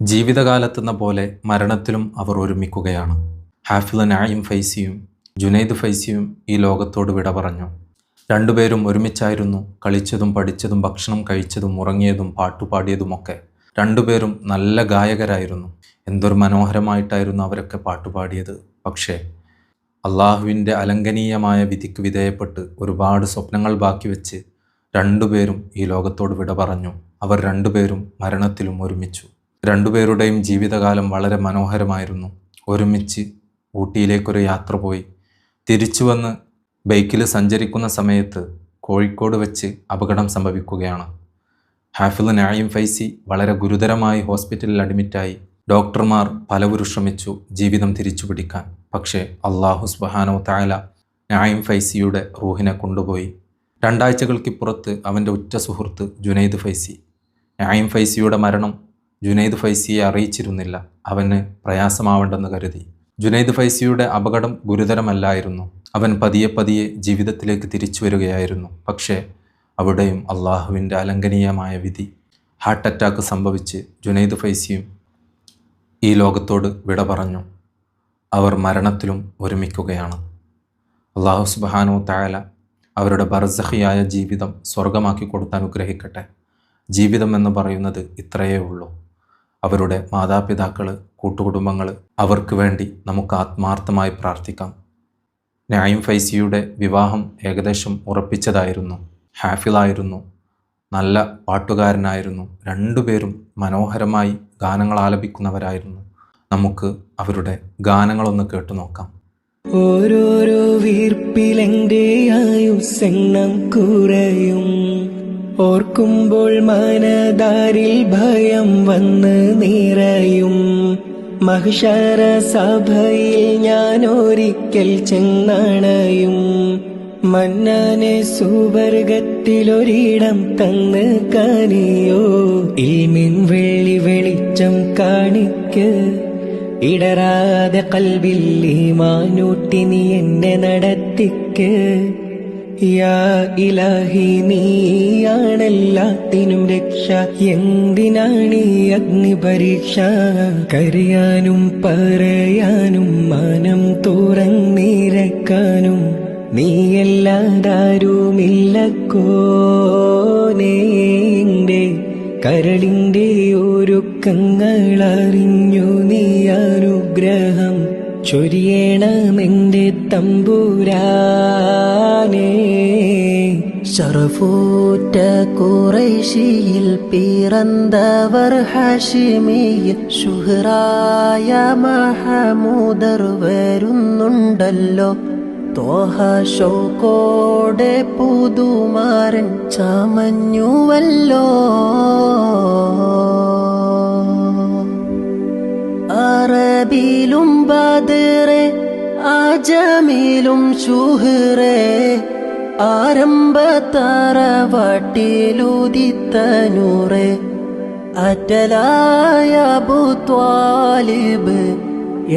ജീവിതകാലത്തെന്ന പോലെ മരണത്തിലും അവർ ഒരുമിക്കുകയാണ്. ഹാഫിള് നഈം ഫൈസിയും ജുനൈദ് ഫൈസിയും ഈ ലോകത്തോട് വിട പറഞ്ഞു. രണ്ടുപേരും ഒരുമിച്ചായിരുന്നു കളിച്ചതും പഠിച്ചതും ഭക്ഷണം കഴിച്ചതും ഉറങ്ങിയതും പാട്ടുപാടിയതുമൊക്കെ. രണ്ടുപേരും നല്ല ഗായകരായിരുന്നു. എന്തൊരു മനോഹരമായിട്ടായിരുന്നു അവരൊക്കെ പാട്ടുപാടിയത്. പക്ഷേ അള്ളാഹുവിൻ്റെ അലംഘനീയമായ വിധിക്ക് വിധേയപ്പെട്ട് ഒരുപാട് സ്വപ്നങ്ങൾ ബാക്കി വെച്ച് രണ്ടുപേരും ഈ ലോകത്തോട് വിട പറഞ്ഞു. അവർ രണ്ടുപേരും മരണത്തിലും ഒരുമിച്ചു. രണ്ടുപേരുടെയും ജീവിതകാലം വളരെ മനോഹരമായിരുന്നു. ഒരുമിച്ച് ഊട്ടിയിലേക്കൊരു യാത്ര പോയി തിരിച്ചു വന്ന് ബൈക്കിൽ സഞ്ചരിക്കുന്ന സമയത്ത് കോഴിക്കോട് വെച്ച് അപകടം സംഭവിക്കുകയാണ്. ഹാഫിള് നഈം ഫൈസി വളരെ ഗുരുതരമായി ഹോസ്പിറ്റലിൽ അഡ്മിറ്റായി. ഡോക്ടർമാർ പലവരും ശ്രമിച്ചു ജീവിതം തിരിച്ചു പിടിക്കാൻ. പക്ഷേ അല്ലാഹു സുബ്ഹാനഹു തആല നഈം ഫൈസിയുടെ റൂഹിനെ കൊണ്ടുപോയി. 2 ആഴ്ചകൾക്കിപ്പുറത്ത് അവൻ്റെ ഉറ്റ സുഹൃത്ത് ജുനൈദ് ഫൈസി. നഈം ഫൈസിയുടെ മരണം ജുനൈദ് ഫൈസിയെ അറിയിച്ചിരുന്നില്ല. അവന് പ്രയാസമാവണ്ടെന്ന് കരുതി. ജുനൈദ് ഫൈസിയുടെ അപകടം ഗുരുതരമല്ലായിരുന്നു. അവൻ പതിയെ പതിയെ ജീവിതത്തിലേക്ക് തിരിച്ചു വരികയായിരുന്നു. പക്ഷേ അവിടെയും അള്ളാഹുവിൻ്റെ അലംഘനീയമായ വിധി. ഹാർട്ട് അറ്റാക്ക് സംഭവിച്ച് ജുനൈദ് ഫൈസിയും ഈ ലോകത്തോട് വിട പറഞ്ഞു. അവർ മരണത്തിലും ഒരുമിക്കുകയാണ്. അല്ലാഹു സുബ്ഹാനഹു തആല അവരുടെ ബർസഖിയായ ജീവിതം സ്വർഗമാക്കി കൊടുത്ത് അനുഗ്രഹിക്കട്ടെ. ജീവിതം എന്ന് പറയുന്നത് ഇത്രയേ ഉള്ളൂ. അവരുടെ മാതാപിതാക്കൾ, കൂട്ടുകുടുംബങ്ങൾ, അവർക്ക് വേണ്ടി നമുക്ക് ആത്മാർത്ഥമായി പ്രാർത്ഥിക്കാം. നഈം ഫൈസിയുടെ വിവാഹം ഏകദേശം ഉറപ്പിച്ചതായിരുന്നു. ഹാഫിളായിരുന്നു, നല്ല പാട്ടുകാരനായിരുന്നു. രണ്ടുപേരും മനോഹരമായി ഗാനങ്ങൾ ആലപിക്കുന്നവരായിരുന്നു. നമുക്ക് അവരുടെ ഗാനങ്ങളൊന്ന് കേട്ടു നോക്കാം. ഓരോരോ വീർപ്പിലെൻ്റെ ആയുസ്സെണ്ണം കുറയും, ഓർക്കുമ്പോൾ മനതാരിൽ ഭയം വന്ന് നിറയും. മഹ്ശറ സഭയിൽ ഞാൻ ഒരിക്കൽ ചെന്നണയും, മന്നാനെ സുവർഗത്തിലൊരിടം തന്ന് കനിയോ. ഇൽമിൻ വെള്ളി വെളിച്ചം കാണിക്ക്, ഇടരാതെ കൽബിൽ ഈമാനൂട്ടി നീ എന്നെ നടത്തിക്ക്. യാ ഇലാഹി നീയാണെല്ലാത്തിനും രക്ഷ, എന്തിനാണീ അഗ്നി പരീക്ഷ. കരയാനും പറയാനും മാനം തുറന്നിരക്കാനും നീയല്ലാതാരുമില്ലക്കോനേന്റെ കരളിൻ്റെ ഒരുക്കങ്ങളറിഞ്ഞു നീ അനുഗ്രഹം ചൊരിയണമെന്റെ തമ്പുരാനേ. ശറഫൂറ്റ ഖുറൈശിയിൽ പിറന്നവർ ഹാഷിമിയിൽ ശുഹ്റായ മഹമൂദർ വരുന്നുണ്ടല്ലോ. തോഹ ഷൗക്കോടെ പുതുമാരൻ ചമഞ്ഞുവല്ലോ. അറബിലും ബദറെ, ആജമിലും ശുഹ്റെ, ആരംഭ തറവാട്ടിലുദിത്തനൂറെ. അറ്റലായ അബൂ ത്വാലിബ്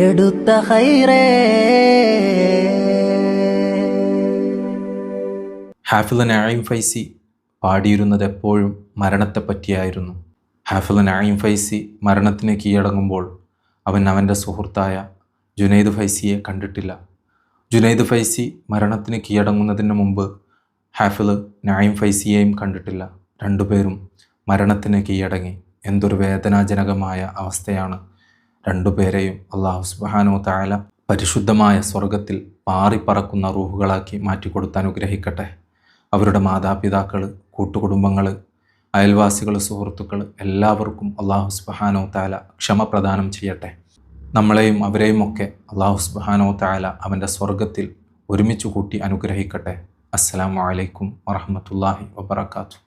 എടുത്ത ഖൈറേ. ഹാഫിള് നഈം ഫൈസി പാടിയിരുന്നത് എപ്പോഴും മരണത്തെപ്പറ്റിയായിരുന്നു. ഹാഫിള് നഈം ഫൈസി മരണത്തിന് കീഴടങ്ങുമ്പോൾ അവൻ അവൻ്റെ സുഹൃത്തായ ജുനൈദ് ഫൈസിയെ കണ്ടിട്ടില്ല. ജുനൈദ് ഫൈസി മരണത്തിന് കീഴടങ്ങുന്നതിന് മുമ്പ് ഹാഫിള് നഈം ഫൈസിയെയും കണ്ടിട്ടില്ല. രണ്ടുപേരും മരണത്തിന് കീഴടങ്ങി. എന്തൊരു വേദനാജനകമായ അവസ്ഥയാണ്. രണ്ടുപേരെയും അല്ലാഹു സുബ്ഹാനഹു തആല പരിശുദ്ധമായ സ്വർഗത്തിൽ പാറിപ്പറക്കുന്ന റൂഹുകളാക്കി മാറ്റിക്കൊടുത്ത് അനുഗ്രഹിക്കട്ടെ. അവരുടെ മാതാപിതാക്കൾ, കൂട്ടുകുടുംബങ്ങൾ, അയൽവാസികൾ, സുഹൃത്തുക്കൾ എല്ലാവർക്കും അല്ലാഹു സുബ്ഹാനഹു തആല ക്ഷമ പ്രദാനം ചെയ്യട്ടെ. നമ്മളെയും അവരെയും ഒക്കെ അല്ലാഹു സുബ്ഹാനഹു തആല അവൻ്റെ സ്വർഗത്തിൽ ഒരുമിച്ച് കൂട്ടി അനുഗ്രഹിക്കട്ടെ. അസ്സലാമു അലൈക്കും വറഹ്മത്തുള്ളാഹി വബറകാതുഹു.